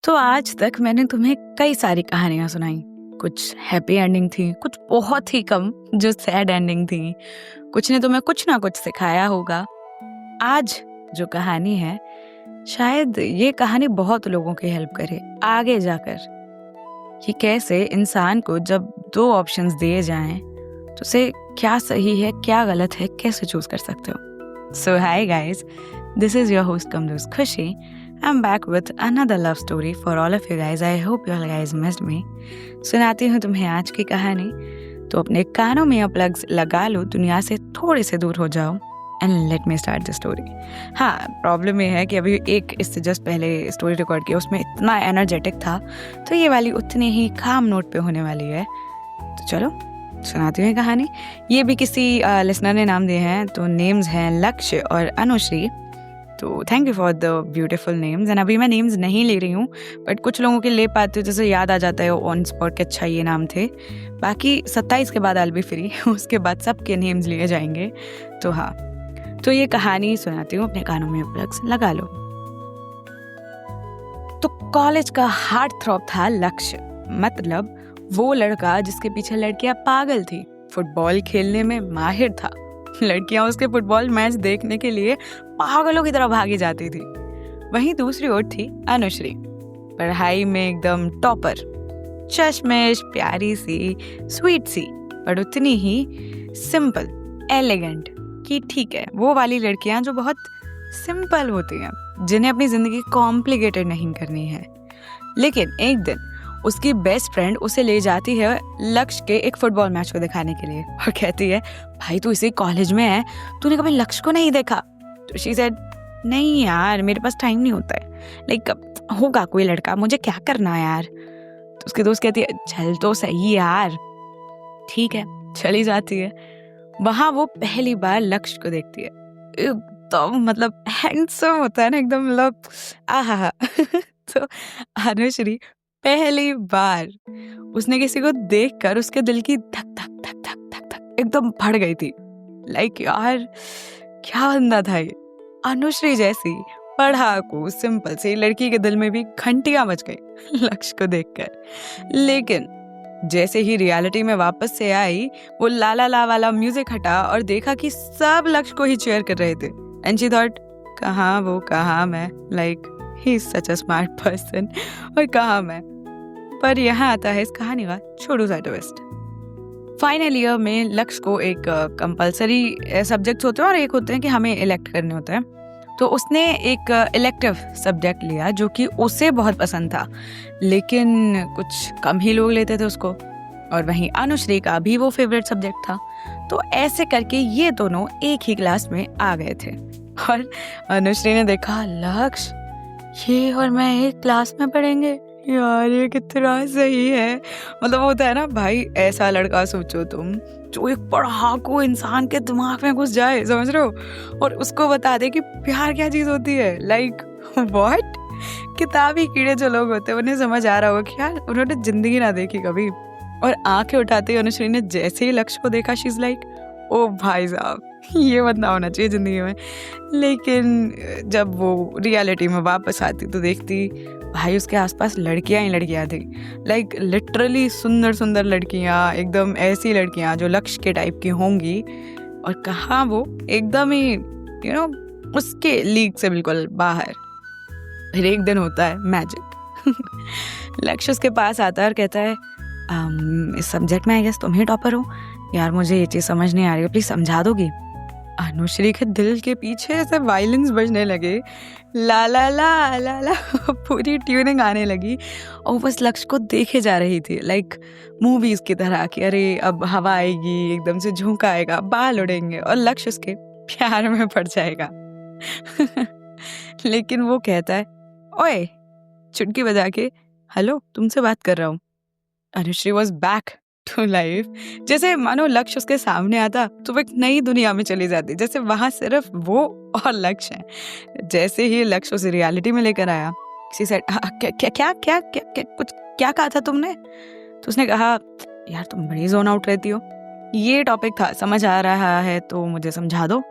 तो आज तक मैंने तुम्हें कई सारी कहानियां सुनाई। कुछ हैप्पी एंडिंग थी, कुछ बहुत ही कम जो सैड एंडिंग थी। कुछ ने तुम्हें कुछ ना कुछ सिखाया होगा। आज जो कहानी है, शायद ये कहानी बहुत लोगों की हेल्प करे आगे जाकर, कि कैसे इंसान को जब दो ऑप्शंस दिए जाएं तो उसे क्या सही है क्या गलत है कैसे चूज कर सकते हो। So hi guys, this is your host Kamduz Khushi. I'm back with another love story for all of you guys. I hope you all guys missed me. सुनाती हूँ तुम्हें आज की कहानी, तो अपने कानों में प्लग्स लगा लो, दुनिया से थोड़े से दूर हो जाओ and let me start the story. हाँ, प्रॉब्लम ये है कि अभी एक इससे जस्ट पहले स्टोरी रिकॉर्ड किया, उसमें इतना एनर्जेटिक था, तो ये वाली उतनी ही काम नोट पे होने वाली है। तो चलो सुनाती हूँ कहानी। ये भी किसी लिसनर ने नाम दिए हैं, तो नेम्स हैं लक्ष्य और अनुश्री। तो thank you for the beautiful names. And अभी मैं नेम्स नहीं ले रही हूँ, बट कुछ लोगों के ले पाती हूँ, जैसे याद आ जाता है ऑन स्पॉट के अच्छा ये नाम थे। बाकी 27 के बाद आई विल बी फ्री, उसके बाद सबके नेम्स लिए जाएंगे। तो हाँ, तो ये कहानी सुनाती हूँ, अपने कानों में प्लग्स लगा लो। तो कॉलेज का हार्ट थ्रॉब था लक्ष्य, मतलब वो लड़का जिसके पीछे लड़कियां पागल थी। फुटबॉल खेलने में माहिर था, लड़कियां उसके फुटबॉल मैच देखने के लिए पागलों की तरह भागी जाती थी। वहीं दूसरी ओर थी अनुश्री, पढ़ाई में एकदम टॉपर, चश्मेश, प्यारी सी, स्वीट सी, पर उतनी ही सिंपल, एलिगेंट, कि ठीक है वो वाली लड़कियां जो बहुत सिंपल होती हैं, जिन्हें अपनी जिंदगी कॉम्प्लिकेटेड नहीं करनी है। लेकिन एक दिन उसकी बेस्ट फ्रेंड उसे ले जाती है लक्ष्य के एक फुटबॉल मैच को दिखाने के लिए और कहती है, भाई तू इसी कॉलेज में है, तूने कभी लक्ष्य को नहीं देखा? तो शी सेड, नहीं यार, मेरे पास टाइम नहीं होता है, लाइक होगा कोई लड़का, मुझे क्या करना है यार। तो उसकी दोस्त कहती है, चल तो सही यार। ठीक है, चली जाती है। वहां वो पहली बार लक्ष्य को देखती है, एकदम मतलब हैंडसम होता है ना, एकदम मतलब आहा। तो अनुश्री पहली बार उसने किसी को देखकर उसके दिल की धक धक धक धक धक धक एकदम बढ़ गई थी। लाइक यार, क्या बंदा था ये। अनुश्री जैसी पढ़ाकू सिंपल सी लड़की के दिल में भी घंटियां बज गई लक्ष्य को देखकर। लेकिन जैसे ही रियलिटी में वापस से आई, वो ला ला ला वाला म्यूजिक हटा और देखा कि सब लक्ष्य को ही चीयर कर रहे थे। एंड शी थॉट, कहाँ वो कहाँ मैं, like he is such a smart person, और कहाँ मैं। पर यहाँ आता है इस कहानी का छोटू सा ट्विस्ट। फाइनल ईयर में लक्ष्य को एक कंपलसरी सब्जेक्ट होते हैं और एक होते हैं कि हमें इलेक्ट करने होते हैं। तो उसने एक इलेक्टिव सब्जेक्ट लिया जो कि उसे बहुत पसंद था, लेकिन कुछ कम ही लोग लेते थे उसको। और वहीं अनुश्री का भी वो फेवरेट सब्जेक्ट था। तो ऐसे करके ये दोनों एक ही क्लास में आ गए थे। और अनुश्री ने देखा, लक्ष्य ये और मैं एक क्लास में पढ़ेंगे, यार ये कितना सही है। मतलब होता है ना भाई, ऐसा लड़का सोचो तुम, जो एक पढ़ाकू इंसान के दिमाग में घुस जाए, समझ रहे हो, और उसको बता दे कि प्यार क्या चीज होती है। लाइक व्हाट, किताबी कीड़े जो लोग होते हैं उन्हें समझ आ रहा होगा कि यार उन्होंने जिंदगी ना देखी कभी। और आंखें उठाते ही अनुश्री ने जैसे ही लक्ष्य को देखा, शी इज लाइक, ओ भाई साहब, ये बंदा होना चाहिए जिंदगी में। लेकिन जब वो रियलिटी में वापस आती तो देखती, भाई उसके आसपास लड़कियां ही लड़कियां थी। लाइक लिटरली सुंदर सुंदर लड़कियां, एकदम ऐसी लड़कियां जो लक्ष्य के टाइप की होंगी। और कहाँ वो एकदम ही उसके लीग से बिल्कुल बाहर। फिर एक दिन होता है मैजिक। लक्ष्य उसके पास आता है और कहता है, इस सब्जेक्ट में आई गेस तुम ही टॉपर हो यार, मुझे ये चीज समझ नहीं आ रही है, प्लीज समझा दोगी? अनुश्री के दिल के पीछे ऐसे वायलिन्स बजने लगे, ला ला ला ला ला पूरी ट्यूनिंग आने लगी, और बस लक्ष्य को देखे जा रही थी, लाइक मूवीज की तरह कि अरे अब हवा आएगी, एकदम से झोंका आएगा, बाल उड़ेंगे और लक्ष्य उसके प्यार में पड़ जाएगा। लेकिन वो कहता है, ओए, चुटकी बजा के, हेलो तुमसे बात कर रहा हूँ। Anushree was back to life, जैसे मानो लक्ष्य उसके सामने आता तो वो एक नई दुनिया में चली जाती, जैसे वहां सिर्फ वो और लक्ष्य है। जैसे ही लक्ष्य उसे रियलिटी में लेकर आया, किसी से क्या क्या क्या क्या कुछ क्या कहा था तुमने? तो उसने कहा, यार तुम बड़ी जोन आउट रहती हो, ये टॉपिक था, समझ आ रहा है तो मुझे समझा दो।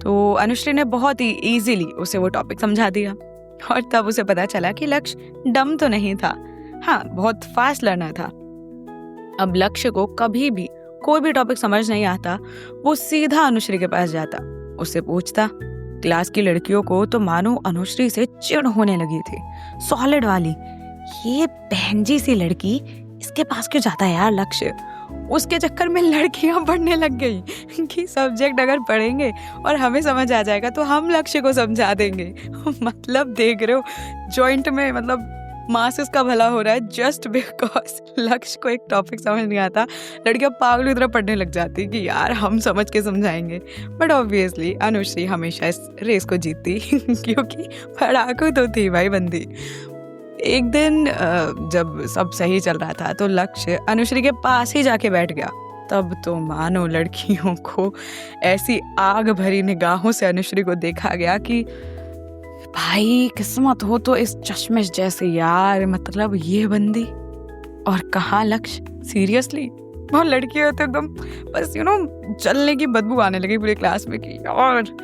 तो अनुश्री ने बहुत ही इजीली उसे वो टॉपिक समझा दिया। और तब उसे पता चला कि लक्ष्य डम तो नहीं था, हाँ बहुत फास्ट लर्नर था। अब लक्ष्य को कभी भी कोई भी टॉपिक समझ नहीं आता, वो सीधा अनुश्री के पास जाता, उससे पूछता। क्लास की लड़कियों को तो मानो अनुश्री से चिढ़ होने लगी थी, सॉलिड वाली। ये बहनजी सी लड़की, इसके पास क्यों जाता है यार लक्ष्य। उसके चक्कर में लड़कियां पढ़ने लग गई कि सब्जेक्ट अगर पढ़ेंगे और हमें समझ आ जाएगा तो हम लक्ष्य को समझा देंगे। मतलब देख रहे हो, जॉइंट में मतलब मासेस का भला हो रहा है जस्ट बिकॉज लक्ष्य को एक टॉपिक समझ नहीं आता, लड़कियां पागल की तरह पढ़ने लग जाती कि यार हम समझ के समझाएंगे। बट ऑब्वियसली अनुश्री हमेशा इस रेस को जीतती क्योंकि पढ़ाकू तो थी भाई बंदी। एक दिन जब सब सही चल रहा था तो लक्ष्य अनुश्री के पास ही जाके बैठ गया। तब तो मानो लड़कियों को ऐसी आग भरी निगाहों से अनुश्री को देखा गया कि भाई किस्मत हो तो इस चश्मिश जैसे यार, मतलब ये बंदी। और कहाँ लक्ष्य, सीरियसली। और लड़कियां तो एकदम बस जलने की बदबू आने लगी पूरे क्लास में कि यार।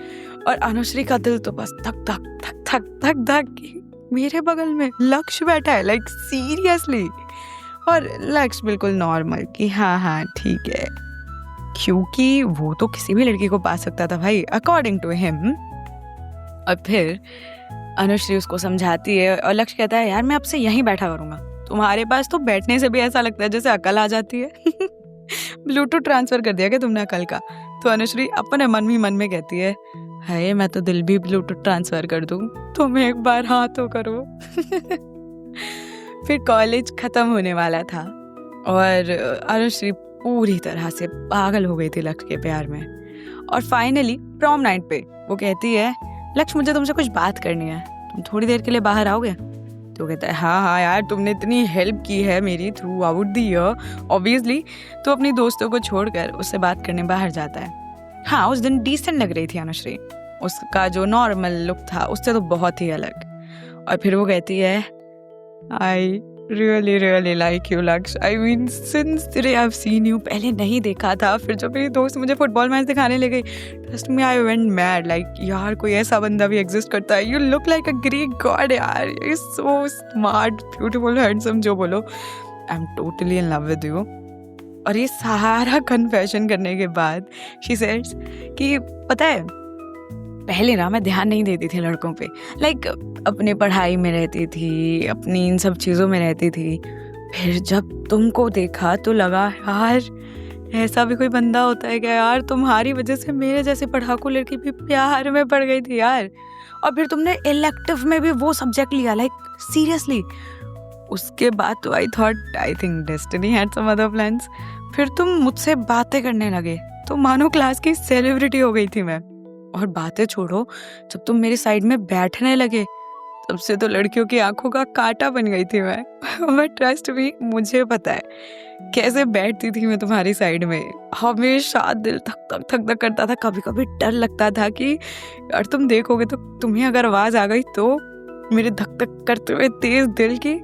और अनुश्री का दिल तो बस धक धक धक धक धक धक कि मेरे बगल में लक्ष्य बैठा है, लाइक सीरियसली। और लक्ष्य बिल्कुल नॉर्मल कि हाँ ठीक है, क्योंकि वो तो किसी भी लड़की को पा सकता था भाई अकॉर्डिंग टू हिम। और फिर अनुश्री उसको समझाती है और लक्ष्य कहता है यार मैं आपसे यहीं बैठा करूंगा, तुम्हारे पास तो बैठने से भी ऐसा लगता है जैसे अकल आ जाती है। ब्लूटूथ ट्रांसफर कर दिया क्या तुमने अकल का। तो अनुश्री अपने मन ही मन में कहती है हाय मैं तो दिल भी ब्लूटूथ ट्रांसफर कर दूं, तुम एक बार हाँ तो करो। फिर कॉलेज खत्म होने वाला था और अनुश्री पूरी तरह से पागल हो गई थी लक्ष्य के प्यार में। और फाइनली प्रॉम नाइट पे वो कहती है लक्ष्य मुझे तुमसे कुछ बात करनी है, तुम थोड़ी देर के लिए बाहर आओगे। तो कहता है हाँ यार तुमने इतनी हेल्प की है मेरी through out the year obviously. तो अपनी दोस्तों को छोड़कर उससे बात करने बाहर जाता है। हाँ उस दिन डिसेंट लग रही थी अनुश्री, उसका जो नॉर्मल लुक था उससे तो बहुत ही अलग। और फिर वो कहती है आई really like you लक्ष्य, I mean since the day I've seen you। पहले नहीं देखा था, फिर जब मेरी दोस्त मुझे फुटबॉल मैच दिखाने लगे trust me I went mad, like यार कोई ऐसा बंदा भी एग्जिस्ट करता है। You look like a Greek god यार, you're so smart, beautiful, handsome, जो बोलो, I'm totally in love with you। और ये सारा कन्फेशन करने के बाद she says कि पता है पहले ना मैं ध्यान नहीं देती थी लड़कों पे, लाइक अपने पढ़ाई में रहती थी, अपनी इन सब चीज़ों में रहती थी। फिर जब तुमको देखा तो लगा यार ऐसा भी कोई बंदा होता है क्या यार, तुम्हारी वजह से मेरे जैसे पढ़ाकू लड़की भी प्यार में पड़ गई थी यार। और फिर तुमने इलेक्टिव में भी वो सब्जेक्ट लिया, लाइक सीरियसली। उसके बाद तो I thought I think destiny had some other plans. फिर तुम मुझसे बातें करने लगे तो मानो क्लास की सेलिब्रिटी हो गई थी मैं। और बातें छोड़ो, जब तुम मेरी साइड में बैठने लगे तब से तो लड़कियों की आंखों का कांटा बन गई थी मैं ट्रस्ट भी, मुझे पता है कैसे बैठती थी मैं तुम्हारी साइड में। हमेशा दिल धक धक धक धक करता था, कभी कभी डर लगता था कि यार तुम देखोगे तो तुम्हें अगर आवाज आ गई तो, मेरे धक धक करते हुए तेज दिल की।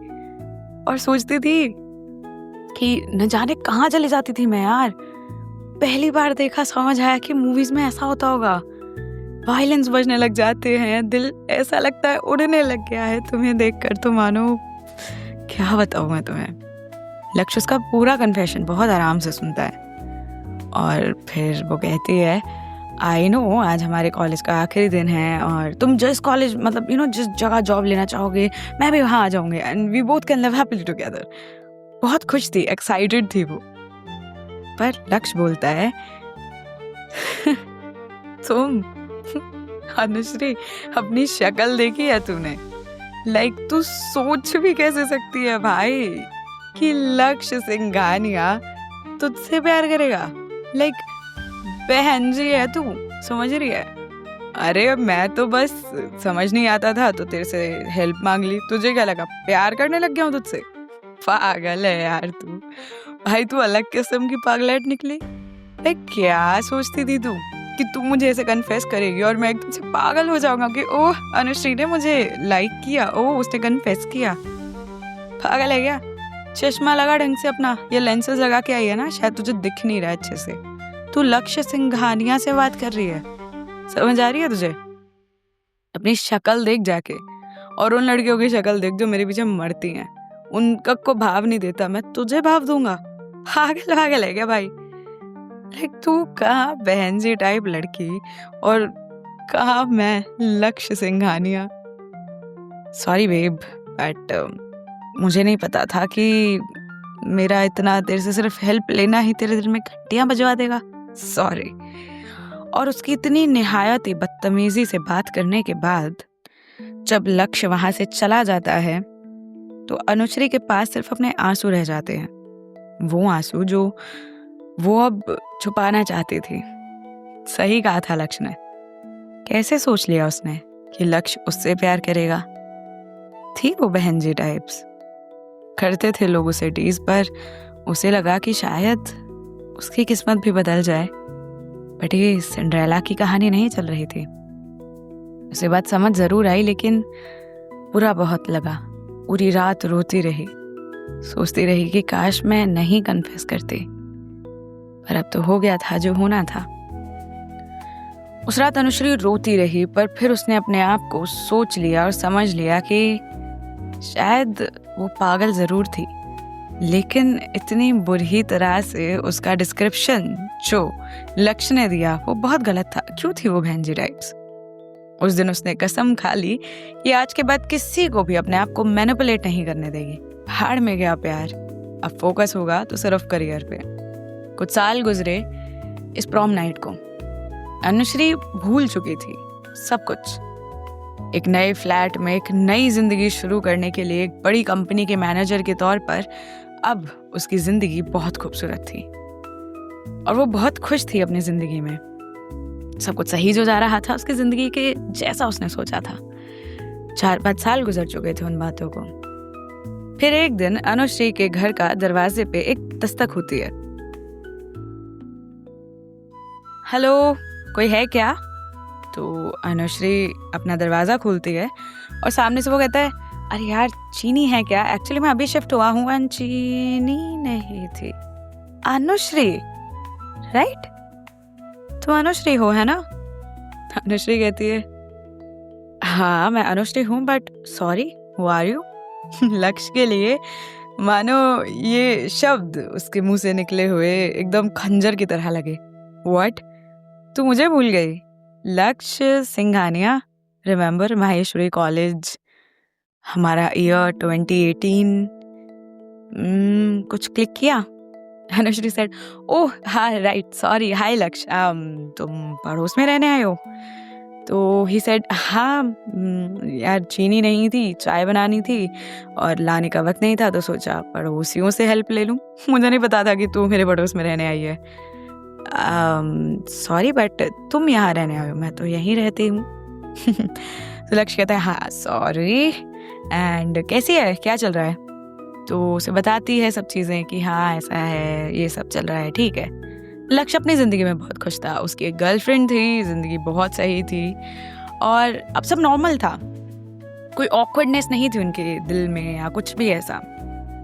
और सोचती थी कि न जाने कहाँ चली जाती थी मैं यार। पहली बार देखा समझ आया कि मूवीज में ऐसा होता होगा, वायलेंस बजने लग जाते हैं, दिल ऐसा लगता है उड़ने लग गया है तुम्हें देखकर। तो मानो क्या बताऊं मैं तुम्हें। लक्ष्य उसका पूरा कन्फेशन बहुत आराम से सुनता है और फिर वो कहती है आई नो आज हमारे कॉलेज का आखिरी दिन है और तुम जिस कॉलेज मतलब जिस जगह जॉब लेना चाहोगे मैं भी वहाँ आ जाऊंगी and we both can live happily together. बहुत खुश थी, एक्साइटेड थी वो। पर लक्ष्य बोलता है तुम अनुश्री अपनी शक्ल देखी है तूने, लाइक तू सोच भी कैसे सकती है भाई कि लक्ष्य सिंघानिया तुझसे प्यार करेगा। लाइक बहन जी है तू, समझ रही है। अरे मैं तो बस समझ नहीं आता था तो तेरे से हेल्प मांग ली, तुझे क्या लगा प्यार करने लग गया हूँ तुझसे। पागल है यार तू भाई, तू अलग किस्म की पागलेट निकली। लाइक क्या सोचती थी तू कि तू मुझे ऐसे कन्फेस करेगी और मैं एकदम से पागल हो जाऊंगा कि ओह अनुश्री ने मुझे लाइक किया, ओह उसने कन्फेस किया। पागल है क्या। चश्मा लगा ढंग से अपना, ये लेंसेज लगा के आई है ना, शायद तुझे दिख नहीं रहा अच्छे से। तू लक्ष्य सिंघानिया से बात कर रही है, समझ आ रही है तुझे। अपनी शक्ल देख जाके और उन लड़कियों की शक्ल देख जो मेरे पीछे मरती हैं, उनका को भाव नहीं देता, मैं तुझे भाव दूंगा? पागल पागल है क्या भाई? लाइक तू कहाँ बहन जी टाइप लड़की और कहाँ मैं लक्ष्य सिंघानिया। सॉरी बेब, बट मुझे नहीं पता था कि मेरा इतना तेरे से सिर्फ हेल्प लेना ही तेरे दिल में घंटियां बजवा देगा। सॉरी। और उसकी इतनी निहायत बदतमीजी से बात करने के बाद जब लक्ष्य वहां से चला जाता है तो अनुश्री के पास सिर्फ अपने आंसू रह जाते हैं, वो आंसू जो वो अब छुपाना चाहती थी। सही कहा था लक्ष्य ने। कैसे सोच लिया उसने कि लक्ष्य उससे प्यार करेगा? थी वो बहन जी टाइप्स, करते थे लोग उसे टीज, पर उसे लगा कि शायद उसकी किस्मत भी बदल जाए। बट ये सिंड्रेला की कहानी नहीं चल रही थी। उसे बात समझ जरूर आई, लेकिन बुरा बहुत लगा। पूरी रात रोती रही, सोचती रही कि काश मैं नहीं कन्फेस करती, पर अब तो हो गया था जो होना था। उस रात अनुश्री रोती रही, पर फिर उसने अपने आप को सोच लिया और समझ लिया कि शायद वो पागल जरूर थी, लेकिन इतनी बुरी तरह से उसका डिस्क्रिप्शन जो लक्ष्य ने दिया वो बहुत गलत था। क्यों थी वो बहन जी टाइप्स? उस दिन उसने कसम खा ली कि आज के बाद किसी को भी अपने आप को मैनिपुलेट नहीं करने देगी। भाड़ में गया प्यार, अब फोकस होगा तो सिर्फ करियर पे। कुछ साल गुजरे इस प्रॉम नाइट को। अनुश्री भूल चुकी थी सब कुछ। एक नए फ्लैट में एक नई जिंदगी शुरू करने के लिए एक बड़ी कंपनी के मैनेजर के तौर पर अब उसकी जिंदगी बहुत खूबसूरत थी और वो बहुत खुश थी अपनी जिंदगी में। सब कुछ सही जो जा रहा था उसकी जिंदगी के जैसा उसने सोचा था। 4-5 साल गुजर चुके थे उन बातों को। फिर एक दिन अनुश्री के घर का दरवाजे पे एक दस्तक होती है। हेलो, कोई है क्या? तो अनुश्री अपना दरवाजा खोलती है और सामने से वो कहता है, अरे यार चीनी है क्या? एक्चुअली मैं अभी शिफ्ट हुआ हूँ। एंड चीनी नहीं थी। अनुश्री, राइट? तुम अनुश्री हो, है ना? अनुश्री कहती है, हाँ मैं अनुश्री हूँ, but sorry, who are you? Lakshya के लिए मानो ये शब्द उसके मुंह से निकले हुए एकदम खंजर की तरह लगे। व्हाट? तू मुझे भूल गई? लक्ष्य सिंघानिया, रिमेम्बर माहेश्वरी कॉलेज, हमारा ईयर 2018। कुछ क्लिक किया? अनुश्री सेड, ओह हाँ राइट, सॉरी, हाय लक्ष्य, तुम पड़ोस में रहने आए हो? तो ही सेड, हाँ यार चीनी नहीं थी, चाय बनानी थी और लाने का वक्त नहीं था, तो सोचा पड़ोसियों से हेल्प ले लूं। मुझे नहीं पता था कि तू मेरे पड़ोस में रहने आई है। सॉरी, बट तुम यहाँ रहने आए हो, मैं तो यहीं रहती हूँ। तो लक्ष्य कहता है, हाँ सॉरी, एंड कैसी है, क्या चल रहा है? तो उसे बताती है सब चीज़ें कि हाँ ऐसा है, ये सब चल रहा है, ठीक है। लक्ष्य अपनी ज़िंदगी में बहुत खुश था। उसकी एक गर्लफ्रेंड थी, ज़िंदगी बहुत सही थी और अब सब नॉर्मल था। कोई ऑकवर्डनेस नहीं थी उनके दिल में या कुछ भी ऐसा।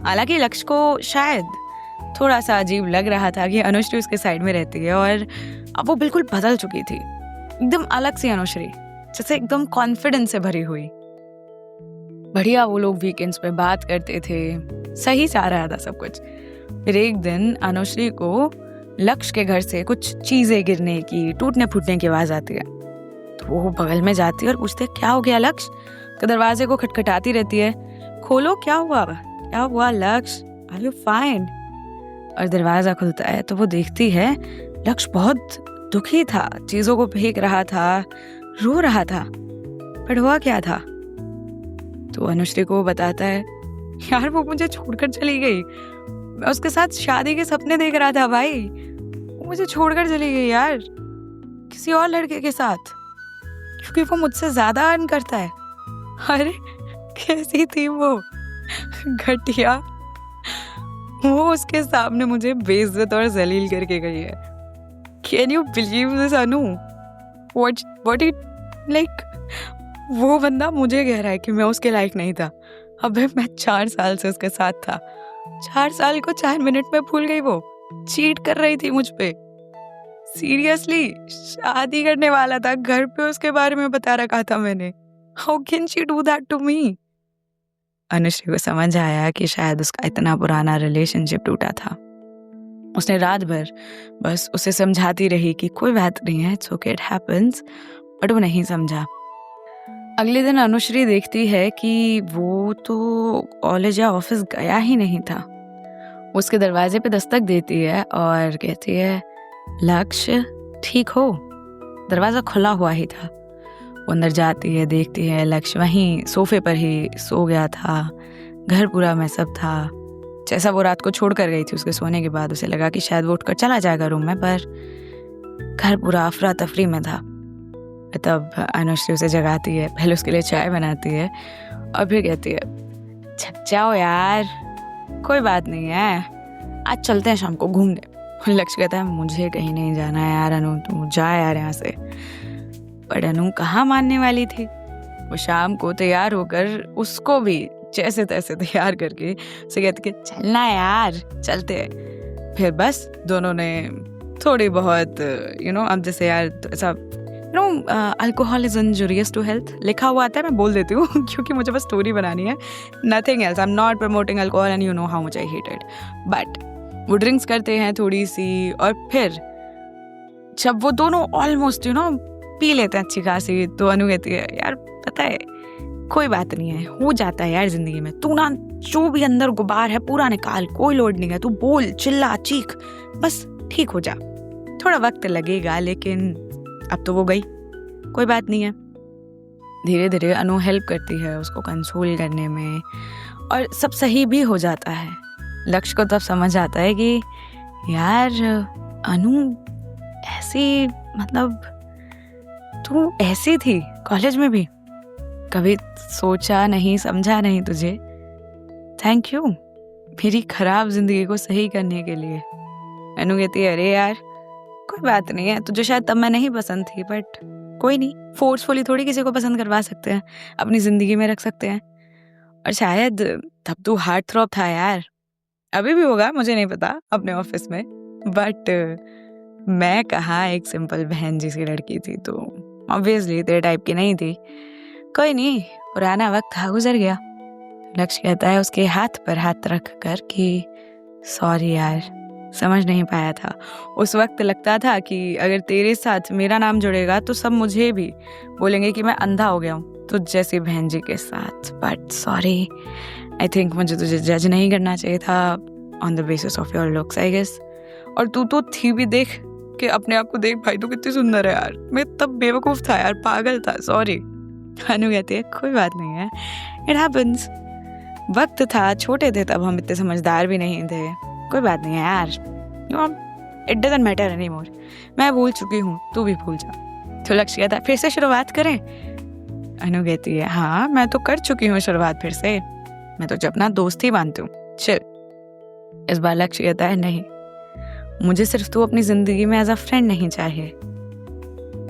हालांकि लक्ष्य को शायद थोड़ा सा अजीब लग रहा था कि अनुश्री उसके साइड में रहती है और अब वो बिल्कुल बदल चुकी थी, एकदम अलग सी अनुश्री, जैसे एकदम कॉन्फिडेंस से भरी हुई। बढ़िया वो लोग वीकेंड्स पे बात करते थे, सही जा रहा था सब कुछ। फिर एक दिन अनुश्री को लक्ष्य के घर से कुछ चीजें गिरने की, टूटने फूटने की आवाज आती है। तो वो बगल में जाती है और पूछती है, क्या हो गया लक्ष्य? तो दरवाजे को खटखटाती रहती है, खोलो, क्या हुआ, क्या हुआ लक्ष्य, आर यू फाइन? और दरवाजा खुलता है तो वो देखती है लक्ष्य बहुत दुखी था, चीजों को फेंक रहा था, रो रहा था। पर हुआ क्या था? तो अनुश्री को बताता है, यार वो मुझे छोड़कर चली गई, मैं उसके साथ शादी के सपने देख रहा था भाई, वो मुझे छोड़कर चली गई यार, किसी और लड़के के साथ, क्योंकि वो मुझसे ज्यादा अर्न करता है। अरे कैसी थी वो घटिया, वो उसके सामने मुझे बेइज्जत और जलील करके गई है। Can you believe this Anu? What it like? वो बंदा मुझे कह रहा है कि मैं उसके लायक नहीं था। अबे मैं 4 साल से उसके साथ था, 4 साल को 4 मिनट में भूल गई। वो चीट कर रही थी मुझ पे, सीरियसली शादी करने वाला था, घर पे उसके बारे में बता रखा था मैंने। How can she do that to me? Anushree को समझ आया कि शायद उसका इतना पुराना रिलेशनशिप टूटा था। उसने रात भर बस उसे समझाती रही कि कोई बात नहीं है, it's okay, it happens, but वो नहीं समझा। अगले दिन अनुश्री देखती है कि वो तो कॉलेज या ऑफिस गया ही नहीं था। उसके दरवाजे पे दस्तक देती है और कहती है, लक्ष्य ठीक हो? दरवाज़ा खुला हुआ ही था। वो अंदर जाती है, देखती है लक्ष्य वहीं सोफे पर ही सो गया था। घर पूरा मैसअप था, जैसा वो रात को छोड़ कर गई थी। उसके सोने के बाद उसे लगा कि शायद वो उठकर चला जाएगा रूम में, पर घर पूरा अफरा तफरी में था। तब अनुश्री उसे जगाती है, पहले उसके लिए चाय बनाती है और फिर कहती है, छक जाओ यार, कोई बात नहीं है, आज चलते हैं शाम को घूमने। लक्ष्य कहता है, मुझे कहीं नहीं जाना है यार अनु, तू जा यार यहाँ से। पर अनु कहाँ मानने वाली थी। वो शाम को तैयार होकर उसको भी जैसे तैसे तैयार करके उसे कहती कि चलना यार, चलते हैं। फिर बस दोनों ने थोड़ी बहुत अब जैसे यार ऐसा alcohol is injurious to health लिखा हुआ आता है, मैं बोल देती हूँ क्योंकि मुझे बस स्टोरी बनानी है, nothing else. I am not promoting alcohol and you know how much I hate it. But वो ड्रिंक्स करते हैं थोड़ी सी, और फिर जब वो दोनों ऑलमोस्ट पी लेते हैं अच्छी खासी, तो अनु कहती है, यार पता है कोई बात नहीं है, हो जाता है यार जिंदगी में, तू ना जो भी अंदर गुबार है पूरा निकाल, कोई लोड नहीं है, तू बोल, चिल्ला, चीख, बस ठीक हो जा। थोड़ा वक्त लगेगा लेकिन अब तो वो गई, कोई बात नहीं है। धीरे धीरे अनु हेल्प करती है उसको कंसोल करने में, और सब सही भी हो जाता है। लक्ष्य को तब समझ आता है कि यार अनु ऐसी, मतलब तू ऐसी थी कॉलेज में भी, कभी सोचा नहीं समझा नहीं तुझे, थैंक यू मेरी खराब जिंदगी को सही करने के लिए। अनु कहती है, अरे यार कोई बात नहीं है, तुझे शायद तब मैं नहीं पसंद थी, बट कोई नहीं, फोर्सफुली थोड़ी किसी को पसंद करवा सकते हैं, अपनी जिंदगी में रख सकते हैं। और शायद तब तू हार्ट थ्रॉब था यार, अभी भी होगा, मुझे नहीं पता अपने ऑफिस में, बट मैं कहाँ एक सिंपल बहन जी सी लड़की थी, तो ऑब्वियसली तेरे टाइप की नहीं थी। कोई नहीं, पुराना वक्त था, गुजर गया। लक्ष्य कहता है उसके हाथ पर हाथ रख कर कि सॉरी यार, समझ नहीं पाया था। उस वक्त लगता था कि अगर तेरे साथ मेरा नाम जुड़ेगा तो सब मुझे भी बोलेंगे कि मैं अंधा हो गया हूँ तुझ जैसी बहन जी के साथ, बट सॉरी, आई थिंक मुझे तुझे जज नहीं करना चाहिए था on the basis of your looks I guess. और तू तो थी भी, देख के अपने आप को देख भाई, तू कितनी सुंदर है यार, मैं तब बेवकूफ़ था यार, पागल था, सॉरी। अनु कहती है, कोई बात नहीं है, इट हैपेंस, वक्त था, छोटे थे तब, हम इतने समझदार भी नहीं थे, कोई बात नहीं है यार, it doesn't matter any more, मैं भूल चुकी हूँ, तू भी भूल जा। तो लक्ष्य कहता है, फिर से शुरुआत करें? अनु कहती है, हाँ मैं तो कर चुकी हूँ शुरुआत फिर से, मैं तो अपना दोस्त ही मानती हूँ, चल। इस बार लक्ष्य कहता है, नहीं, मुझे सिर्फ तू अपनी जिंदगी में एज अ फ्रेंड नहीं चाहिए,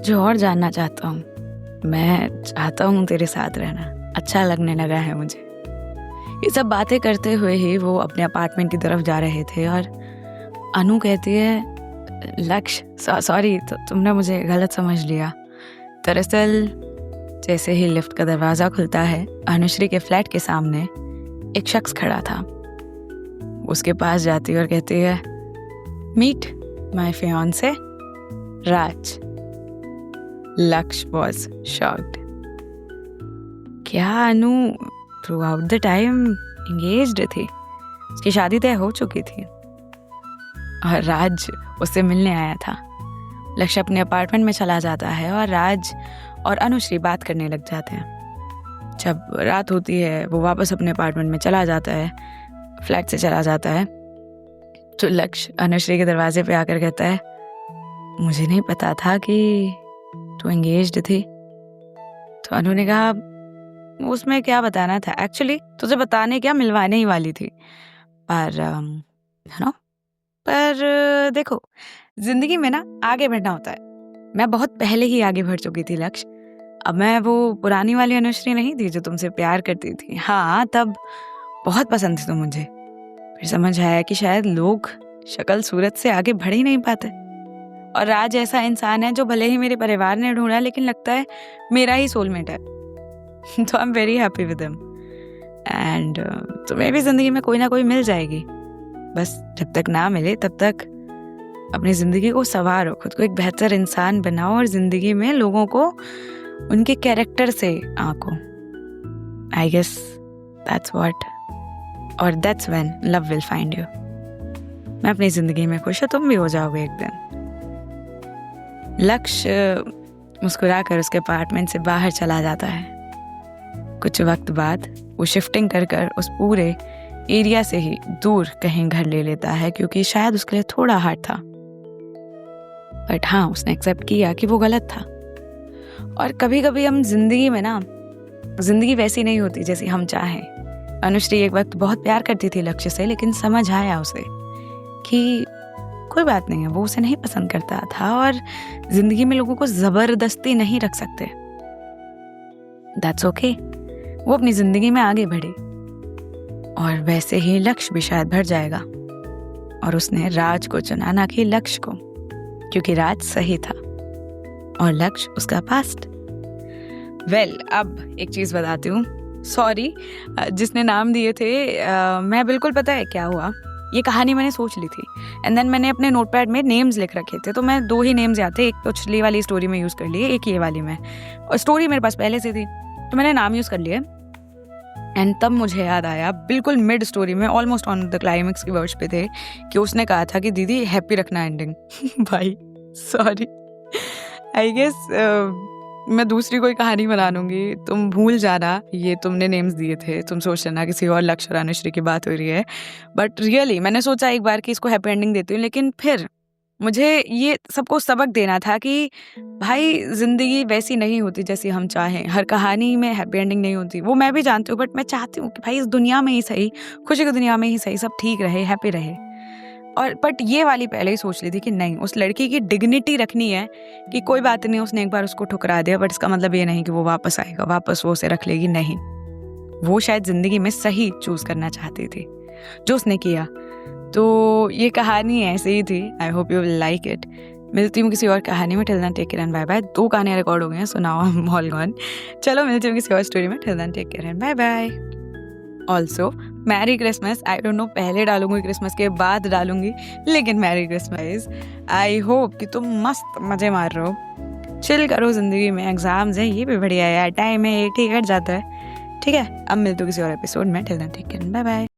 जो और जानना चाहता हूँ, मैं चाहता हूँ तेरे साथ रहना, अच्छा लगने लगा है मुझे। ये सब बातें करते हुए ही वो अपने अपार्टमेंट की तरफ जा रहे थे, और अनु कहती है, लक्ष्य सॉरी, तुमने मुझे गलत समझ लिया। दरअसल जैसे ही लिफ्ट का दरवाज़ा खुलता है, अनुश्री के फ्लैट के सामने एक शख्स खड़ा था। उसके पास जाती है और कहती है, मीट माय फियांसे राज। लक्ष्य वॉज शॉक्ड। क्या Anu throughout the time engaged थी? उसकी शादी तय हो चुकी थी और राज उससे मिलने आया था। लक्ष्य अपने अपार्टमेंट में चला जाता है और राज और अनुश्री बात करने लग जाते हैं। जब रात होती है वो वापस अपने अपार्टमेंट में चला जाता है, फ्लैट से चला जाता है। तो लक्ष्य अनुश्री के दरवाजे पे आकर कहता है, मुझे नहीं पता था कि तू एंगेज्ड थी। तो अनु ने कहा, उसमें क्या बताना था, एक्चुअली तुझे बताने क्या, मिलवाने ही वाली थी, पर पर देखो जिंदगी में ना आगे बढ़ना होता है। मैं बहुत पहले ही आगे बढ़ चुकी थी लक्ष्य। अब मैं वो पुरानी वाली अनुश्री नहीं थी जो तुमसे प्यार करती थी। हाँ, तब बहुत पसंद थी तुम मुझे, फिर समझ आया कि शायद लोग शक्ल सूरत से आगे बढ़ ही नहीं पाते। और राज ऐसा इंसान है जो भले ही मेरे परिवार ने ढूंढा, लेकिन लगता है मेरा ही सोलमेट है। तो I am very happy with him. And तुम्हें भी ज़िंदगी में कोई ना कोई मिल जाएगी, बस जब तक ना मिले तब तक अपनी ज़िंदगी को संवारो, खुद को एक बेहतर इंसान बनाओ और ज़िंदगी में लोगों को उनके कैरेक्टर से आंको। आई गेस दैट्स व्हाट, और that's when love will find you. मैं अपनी ज़िंदगी में खुश हूँ, तुम भी हो जाओगे एक दिन। लक्ष्य मुस्कुराकर उसके अपार्टमेंट से बाहर चला जाता है। कुछ वक्त बाद वो शिफ्टिंग कर कर उस पूरे एरिया से ही दूर कहीं घर ले लेता है, क्योंकि शायद उसके लिए थोड़ा हार्ड था। बट हाँ, उसने एक्सेप्ट किया कि वो गलत था। और कभी कभी हम जिंदगी में ना, जिंदगी वैसी नहीं होती जैसी हम चाहें। अनुश्री एक वक्त बहुत प्यार करती थी लक्ष्य से, लेकिन समझ आया उसे कि कोई बात नहीं है, वो उसे नहीं पसंद करता था और जिंदगी में लोगों को जबरदस्ती नहीं रख सकते। That's okay. वो अपनी जिंदगी में आगे बढ़ी और वैसे ही लक्ष्य भी शायद बढ़ जाएगा। और उसने राज को चुना, ना कि लक्ष्य को, क्योंकि राज सही था और लक्ष्य उसका पास्ट। वेल, अब एक चीज बताती हूँ। सॉरी जिसने नाम दिए थे, मैं बिल्कुल, पता है क्या हुआ, ये कहानी मैंने सोच ली थी एंड देन मैंने अपने नोटपैड में नेम्स लिख रखे थे। तो मैं 2 ही नेम्स याद थे, एक तो पिछली वाली स्टोरी में यूज़ कर लिए, एक ये वाली में। और स्टोरी मेरे पास पहले से थी तो मैंने नाम यूज़ कर लिए। एंड तब मुझे याद आया, बिल्कुल मिड स्टोरी में, ऑलमोस्ट ऑन द क्लाइमेक्स के वर्ड्स पे थे, कि उसने कहा था कि दीदी हैप्पी रखना एंडिंग। भाई सॉरी, आई गेस मैं दूसरी कोई कहानी बना लूँगी, तुम भूल जाना ये तुमने नेम्स दिए थे, तुम सोच लेना किसी और लक्ष्य और अनुश्री की बात हो रही है। बट रियली मैंने सोचा एक बार कि इसको हैप्पी एंडिंग देती हूँ, लेकिन फिर मुझे ये सबको सबक देना था कि भाई ज़िंदगी वैसी नहीं होती जैसी हम चाहें। हर कहानी में हैप्पी एंडिंग नहीं होती, वो मैं भी जानती हूँ, बट मैं चाहती हूँ कि भाई इस दुनिया में ही सही, खुशी की दुनिया में ही सही, सब ठीक रहे, हैप्पी रहे। और बट ये वाली पहले ही सोच ली थी कि नहीं, उस लड़की की डिग्निटी रखनी है कि कोई बात नहीं, उसने एक बार उसको ठुकरा दिया, बट इसका मतलब ये नहीं कि वो वापस आएगा, वापस वो उसे रख लेगी। नहीं, वो शायद ज़िंदगी में सही चूज़ करना चाहती थी, जो उसने किया। तो ये कहानी ऐसे ही थी। I hope you will like it. मिलती हूँ किसी और कहानी में। Till then take care and bye bye. 2 कहानियाँ रिकॉर्ड हो गई हैं, so now I am all gone. चलो मिलती हूँ किसी और स्टोरी में। Till then take care and bye bye. Also merry Christmas. I don't know पहले डालूंगी क्रिसमस के बाद डालूंगी, लेकिन मैरी क्रिसमस। आई होप कि तुम मस्त मज़े मार रहे हो, चिल करो ज़िंदगी में। एग्जाम्स है, ये भी बढ़िया है यार, टाइम है, ये ठीक हट जाता है। ठीक है, अब मिलते हो किसी और एपिसोड में। Till then take care and bye bye.